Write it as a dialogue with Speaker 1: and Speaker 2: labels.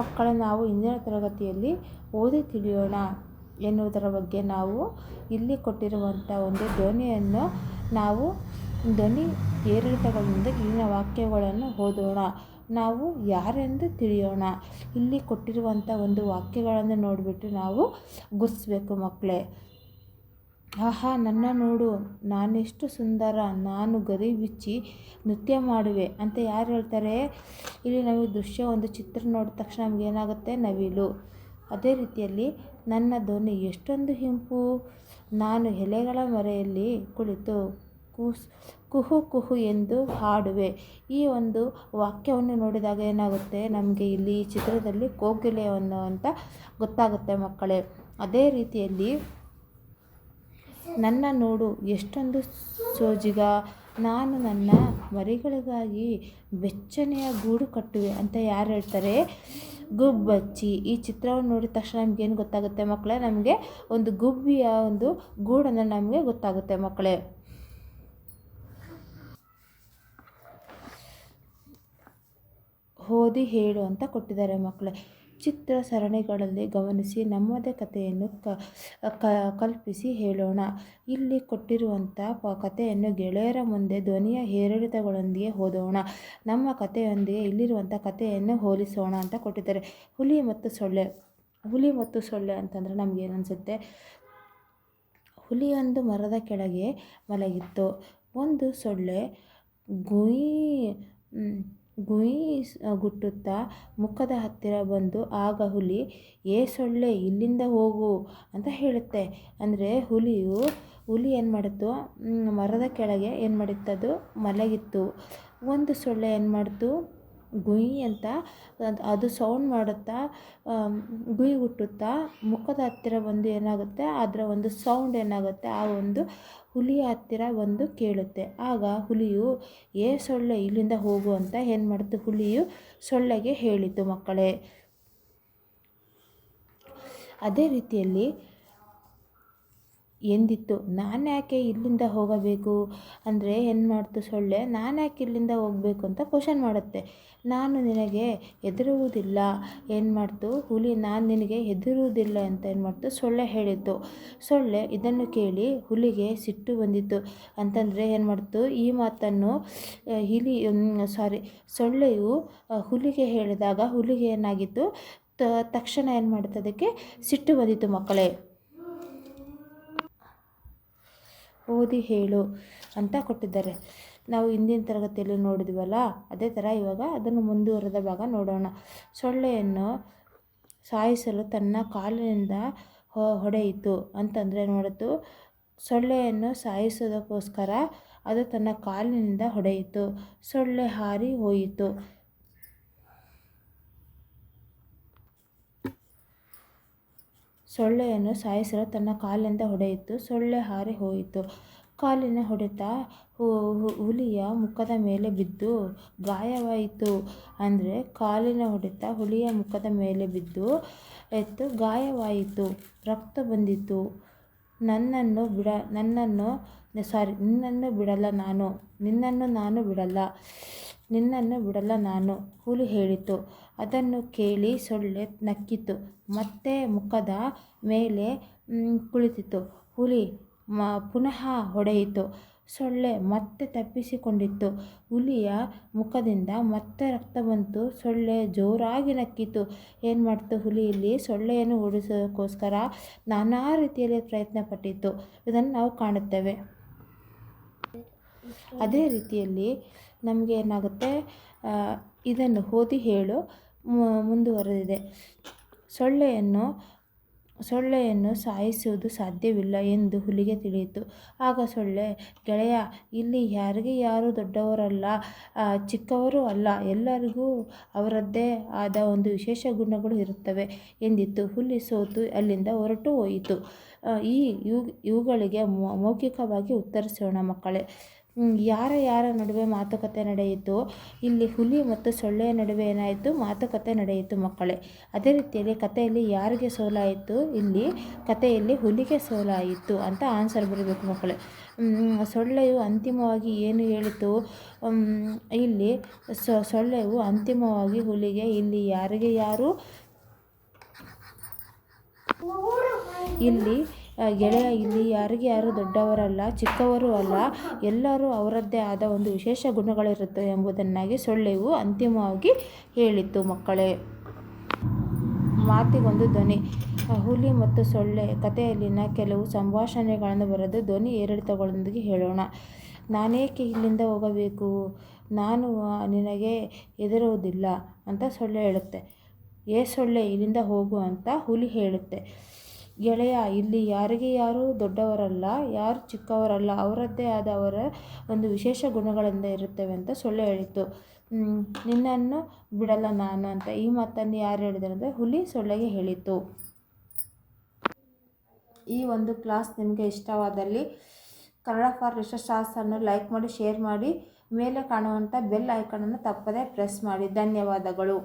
Speaker 1: ಮಕ್ಕಳೇ, ನಾವು ಇಂದಿನ ತರಗತಿಯಲ್ಲಿ ಓದಿ ತಿಳಿಯೋಣ ಎನ್ನುವುದರ ಬಗ್ಗೆ ನಾವು ಇಲ್ಲಿ ಕೊಟ್ಟಿರುವಂಥ ಒಂದು ಧ್ವನಿಯನ್ನು ನಾವು ಧ್ವನಿ ಏರಿಳಿತಗಳಿಂದ ಇಲ್ಲಿನ ವಾಕ್ಯಗಳನ್ನು ಓದೋಣ. ನಾವು ಯಾರೆಂದು ತಿಳಿಯೋಣ. ಇಲ್ಲಿ ಕೊಟ್ಟಿರುವಂಥ ಒಂದು ವಾಕ್ಯಗಳನ್ನು ನೋಡಿಬಿಟ್ಟು ನಾವು ಗುರ್ತಿಸ್ಬೇಕು ಮಕ್ಕಳೇ. ಆಹಾ, ನನ್ನ ನೋಡು, ನಾನೆಷ್ಟು ಸುಂದರ, ನಾನು ಗರಿ ಬಿಚ್ಚಿ ನೃತ್ಯ ಮಾಡುವೆ ಅಂತ ಯಾರು ಹೇಳ್ತಾರೆ? ಇಲ್ಲಿ ನಾವು ದೃಶ್ಯ ಒಂದು ಚಿತ್ರ ನೋಡಿದ ತಕ್ಷಣ ನಮ್ಗೆ ಏನಾಗುತ್ತೆ? ನವಿಲು. ಅದೇ ರೀತಿಯಲ್ಲಿ ನನ್ನ ಧ್ವನಿ ಎಷ್ಟೊಂದು ಇಂಪು, ನಾನು ಎಲೆಗಳ ಮರೆಯಲ್ಲಿ ಕುಳಿತು ಕುಹು ಕುಹು ಎಂದು ಹಾಡುವೆ. ಈ ಒಂದು ವಾಕ್ಯವನ್ನು ನೋಡಿದಾಗ ಏನಾಗುತ್ತೆ? ನಮಗೆ ಇಲ್ಲಿ ಈ ಚಿತ್ರದಲ್ಲಿ ಕೋಗಿಲೆಯನ್ನು ಅಂತ ಗೊತ್ತಾಗುತ್ತೆ ಮಕ್ಕಳೇ. ಅದೇ ರೀತಿಯಲ್ಲಿ ನನ್ನ ನೋಡು ಎಷ್ಟೊಂದು ಸೋಜಿಗ, ನಾನು ನನ್ನ ಮರಿಗಳಿಗಾಗಿ ಬೆಚ್ಚನೆಯ ಗೂಡು ಕಟ್ಟುವೆ ಅಂತ ಯಾರು ಹೇಳ್ತಾರೆ? ಗುಬ್ಬಚ್ಚಿ. ಈ ಚಿತ್ರವನ್ನು ನೋಡಿದ ತಕ್ಷಣ ನಮಗೇನು ಗೊತ್ತಾಗುತ್ತೆ ಮಕ್ಕಳೇ? ನಮಗೆ ಒಂದು ಗುಬ್ಬಿಯ ಒಂದು ಗೂಡನ್ನು ನಮಗೆ ಗೊತ್ತಾಗುತ್ತೆ ಮಕ್ಕಳೇ. ಓದಿ ಹೇಳು ಅಂತ ಕೊಟ್ಟಿದ್ದಾರೆ ಮಕ್ಕಳೇ. ಚಿತ್ರ ಸರಣಿಗಳಲ್ಲಿ ಗಮನಿಸಿ ನಮ್ಮದೇ ಕಥೆಯನ್ನು ಕಲ್ಪಿಸಿ ಹೇಳೋಣ. ಇಲ್ಲಿ ಕೊಟ್ಟಿರುವಂಥ ಕಥೆಯನ್ನು ಗೆಳೆಯರ ಮುಂದೆ ಧ್ವನಿಯ ಏರಿಳಿತಗಳೊಂದಿಗೆ ಓದೋಣ. ನಮ್ಮ ಕಥೆಯೊಂದಿಗೆ ಇಲ್ಲಿರುವಂಥ ಕಥೆಯನ್ನು ಹೋಲಿಸೋಣ ಅಂತ ಕೊಟ್ಟಿದ್ದಾರೆ. ಹುಲಿ ಮತ್ತು ಸೊಳ್ಳೆ. ಹುಲಿ ಮತ್ತು ಸೊಳ್ಳೆ ಅಂತಂದರೆ ನಮಗೇನು ಅನಿಸುತ್ತೆ? ಹುಲಿಯೊಂದು ಮರದ ಕೆಳಗೆ ಮಲಗಿತ್ತು. ಒಂದು ಸೊಳ್ಳೆ ಗುಯ್ ಗುಟ್ಟುತ್ತಾ ಮುಖದ ಹತ್ತಿರ ಬಂದು ಆಗ ಹುಲಿ, ಏ ಸೊಳ್ಳೆ, ಇಲ್ಲಿಂದ ಹೋಗು ಅಂತ ಹೇಳುತ್ತೆ. ಅಂದರೆ ಹುಲಿ ಏನು ಮಾಡಿತ್ತು? ಮರದ ಕೆಳಗೆ ಏನು ಮಾಡಿತ್ತದು? ಮಲಗಿತ್ತು. ಒಂದು ಸೊಳ್ಳೆ ಏನು ಮಾಡಿತು? ಗುಯ್ ಅಂತ ಅದು ಸೌಂಡ್ ಮಾಡುತ್ತಾ ಗುಯ್ ಹುಟ್ಟುತ್ತಾ ಮುಖದ ಹತ್ತಿರ ಬಂದು ಏನಾಗುತ್ತೆ? ಅದರ ಒಂದು ಸೌಂಡ್ ಏನಾಗುತ್ತೆ? ಆ ಒಂದು ಹುಲಿಯ ಹತ್ತಿರ ಬಂದು ಕೇಳುತ್ತೆ. ಆಗ ಹುಲಿಯು, ಏ ಸೊಳ್ಳೆ, ಇಲ್ಲಿಂದ ಹೋಗು ಅಂತ ಏನು ಮಾಡ್ತು? ಹುಲಿಯು ಸೊಳ್ಳೆಗೆ ಹೇಳಿತು ಮಕ್ಕಳೇ. ಅದೇ ರೀತಿಯಲ್ಲಿ ಎಂದಿತ್ತು, ನಾನು ಯಾಕೆ ಇಲ್ಲಿಂದ ಹೋಗಬೇಕು ಅಂದರೆ ಏನು ಮಾಡ್ತು ಸೊಳ್ಳೆ? ನಾನು ಯಾಕೆ ಇಲ್ಲಿಂದ ಹೋಗಬೇಕು ಅಂತ ಕ್ವಶನ್ ಮಾಡುತ್ತೆ. ನಾನು ನಿನಗೆ ಹೆದರುವುದಿಲ್ಲ. ಏನು ಮಾಡ್ತು ಹುಲಿ? ನಾನು ನಿನಗೆ ಹೆದರುವುದಿಲ್ಲ ಅಂತ ಏನು ಮಾಡ್ತು? ಸೊಳ್ಳೆ ಹೇಳಿತ್ತು. ಸೊಳ್ಳೆ ಇದನ್ನು ಕೇಳಿ ಹುಲಿಗೆ ಸಿಟ್ಟು ಬಂದಿತ್ತು. ಅಂತಂದರೆ ಏನು ಮಾಡ್ತು? ಈ ಮಾತನ್ನು ಸೊಳ್ಳೆಯು ಹುಲಿಗೆ ಹೇಳಿದಾಗ ಹುಲಿಗೆ ಏನಾಗಿತ್ತು? ತಕ್ಷಣ ಏನು ಮಾಡುತ್ತೆ? ಅದಕ್ಕೆ ಸಿಟ್ಟು ಬಂದಿತ್ತು ಮಕ್ಕಳೇ. ಓದಿ ಹೇಳು ಅಂತ ಕೊಟ್ಟಿದ್ದಾರೆ. ನಾವು ಹಿಂದಿನ ತರಗತಿಯಲ್ಲಿ ನೋಡಿದ್ವಲ್ಲ, ಅದೇ ಥರ ಇವಾಗ ಅದನ್ನು ಮುಂದುವರೆದ ಭಾಗ ನೋಡೋಣ. ಸೊಳ್ಳೆಯನ್ನು ಸಾಯಿಸಲು ತನ್ನ ಕಾಲಿನಿಂದ ಹೊಡೆಯಿತು ಅಂತಂದರೆ ನೋಡಿತು. ಸೊಳ್ಳೆಯನ್ನು ಸಾಯಿಸೋದಕ್ಕೋಸ್ಕರ ಅದು ತನ್ನ ಕಾಲಿನಿಂದ ಹೊಡೆಯಿತು. ಸೊಳ್ಳೆ ಹಾರಿ ಹೋಯಿತು. ಸೊಳ್ಳೆಯನ್ನು ಸಾಯಿಸಲು ತನ್ನ ಕಾಲಿನಿಂದ ಹೊಡೆಯಿತು. ಸೊಳ್ಳೆ ಹಾರಿ ಹೋಯಿತು. ಕಾಲಿನ ಹೊಡೆತ ಹುಲಿಯ ಮುಖದ ಮೇಲೆ ಬಿದ್ದು ಗಾಯವಾಯಿತು. ಅಂದರೆ ಕಾಲಿನ ಹೊಡೆತ ಹುಲಿಯ ಮುಖದ ಮೇಲೆ ಬಿದ್ದು ಗಾಯವಾಯಿತು. ರಕ್ತ ಬಂದಿತು. ನಿನ್ನನ್ನು ಬಿಡಲ್ಲ ನಾನು ಹುಲಿ ಹೇಳಿತು. ಅದನ್ನು ಕೇಳಿ ಸೊಳ್ಳೆ ನಕ್ಕಿತು. ಮತ್ತೆ ಮುಖದ ಮೇಲೆ ಕುಳಿತಿತು. ಹುಲಿ ಪುನಃ ಹೊಡೆಯಿತು. ಸೊಳ್ಳೆ ಮತ್ತೆ ತಪ್ಪಿಸಿಕೊಂಡಿತ್ತು. ಹುಲಿಯ ಮುಖದಿಂದ ಮತ್ತೆ ರಕ್ತ ಬಂತು. ಸೊಳ್ಳೆ ಜೋರಾಗಿ ನಕ್ಕಿತು. ಏನು ಮಾಡ್ತು? ಹುಲಿ ಇಲ್ಲಿ ಸೊಳ್ಳೆಯನ್ನು ಓಡಿಸೋದಕ್ಕೋಸ್ಕರ ನಾನಾ ರೀತಿಯಲ್ಲಿ ಪ್ರಯತ್ನ ಪಟ್ಟಿತ್ತು. ಇದನ್ನು ನಾವು ಕಾಣುತ್ತೇವೆ. ಅದೇ ರೀತಿಯಲ್ಲಿ ನಮಗೆ ಏನಾಗುತ್ತೆ? ಇದನ್ನು ಓದಿ ಹೇಳು ಮುಂದುವರೆದಿದೆ. ಸೊಳ್ಳೆಯನ್ನು ಸಾಯಿಸುವುದು ಸಾಧ್ಯವಿಲ್ಲ ಎಂದು ಹುಲಿಗೆ ತಿಳಿಯಿತು. ಆಗ ಸೊಳ್ಳೆ, ಗೆಳೆಯ, ಇಲ್ಲಿ ಯಾರು ದೊಡ್ಡವರಲ್ಲ, ಚಿಕ್ಕವರೂ ಅಲ್ಲ, ಎಲ್ಲರಿಗೂ ಅವರದ್ದೇ ಆದ ಒಂದು ವಿಶೇಷ ಗುಣಗಳು ಇರುತ್ತವೆ ಎಂದಿತ್ತು. ಹುಲಿ ಸೋತು ಅಲ್ಲಿಂದ ಹೊರಟು ಹೋಯಿತು. ಇವುಗಳಿಗೆ ಮೌಖಿಕವಾಗಿ ಉತ್ತರಿಸೋಣ ಮಕ್ಕಳೇ. ಯಾರ ನಡುವೆ ಮಾತುಕತೆ ನಡೆಯಿತು. ಇಲ್ಲಿ ಹುಲಿ ಮತ್ತು ಸೊಳ್ಳೆಯ ನಡುವೆ ಏನಾಯಿತು, ಮಾತುಕತೆ ನಡೆಯಿತು ಮಕ್ಕಳೇ. ಅದೇ ರೀತಿಯಲ್ಲಿ ಕಥೆಯಲ್ಲಿ ಯಾರಿಗೆ ಸೋಲಾಯಿತು, ಇಲ್ಲಿ ಕಥೆಯಲ್ಲಿ ಹುಲಿಗೆ ಸೋಲಾಯಿತು ಅಂತ ಆನ್ಸರ್ ಬರಬೇಕು ಮಕ್ಕಳೇ. ಸೊಳ್ಳೆಯು ಅಂತಿಮವಾಗಿ ಏನು ಹೇಳಿತು, ಇಲ್ಲಿ ಸೊಳ್ಳೆಯು ಅಂತಿಮವಾಗಿ ಹುಲಿಗೆ ಇಲ್ಲಿ ಯಾರಿಗೆ ಯಾರು ಇಲ್ಲಿ ಗೆಳೆಯ ಇಲ್ಲಿ ಯಾರಿಗೆ ಯಾರು ದೊಡ್ಡವರಲ್ಲ ಚಿಕ್ಕವರು ಅಲ್ಲ, ಎಲ್ಲರೂ ಅವರದ್ದೇ ಆದ ಒಂದು ವಿಶೇಷ ಗುಣಗಳಿರುತ್ತೆ ಎಂಬುದನ್ನಾಗಿ ಸೊಳ್ಳೆಯು ಅಂತಿಮವಾಗಿ ಹೇಳಿತು ಮಕ್ಕಳೇ. ಮಾತಿಗೊಂದು ಧ್ವನಿ. ಹುಲಿ ಮತ್ತು ಸೊಳ್ಳೆ ಕಥೆಯಲ್ಲಿನ ಕೆಲವು ಸಂಭಾಷಣೆಗಳನ್ನು ಬರೆದು ಧ್ವನಿ ಏರಿಳಿತಗಳೊಂದಿಗೆ ಹೇಳೋಣ. ನಾನೇಕೆ ಇಲ್ಲಿಂದ ಹೋಗಬೇಕು, ನಾನು ನಿನಗೆ ಹೆದರುವುದಿಲ್ಲ ಅಂತ ಸೊಳ್ಳೆ ಹೇಳುತ್ತೆ. ಸೊಳ್ಳೆ ಇಲ್ಲಿಂದ ಹೋಗು ಅಂತ ಹುಲಿ ಹೇಳುತ್ತೆ. ಗೆಳೆಯ ಇಲ್ಲಿ ಯಾರಿಗೆ ಯಾರು ದೊಡ್ಡವರಲ್ಲ, ಯಾರು ಚಿಕ್ಕವರಲ್ಲ, ಅವರದ್ದೇ ಆದ ಅವರ ಒಂದು ವಿಶೇಷ ಗುಣಗಳಿಂದ ಇರುತ್ತವೆ ಅಂತ ಸೊಳ್ಳೆ ಹೇಳಿತು. ನಿನ್ನನ್ನು ಬಿಡಲ್ಲ ನಾನು ಅಂತ ಈ ಮಾತನ್ನು ಯಾರು ಹೇಳಿದ್ದಾರೆ ಅಂದರೆ ಹುಲಿ ಸೊಳ್ಳೆಗೆ ಹೇಳಿತು. ಈ ಒಂದು ಕ್ಲಾಸ್ ನಿಮಗೆ ಇಷ್ಟವಾದಲ್ಲಿ ಕನ್ನಡ ಫಾರ್ ರಿಸರ್ಚ್ ಅನ್ನು ಲೈಕ್ ಮಾಡಿ, ಶೇರ್ ಮಾಡಿ, ಮೇಲೆ ಕಾಣುವಂಥ ಬೆಲ್ ಐಕಾನನ್ನು ತಪ್ಪದೇ ಪ್ರೆಸ್ ಮಾಡಿ. ಧನ್ಯವಾದಗಳು.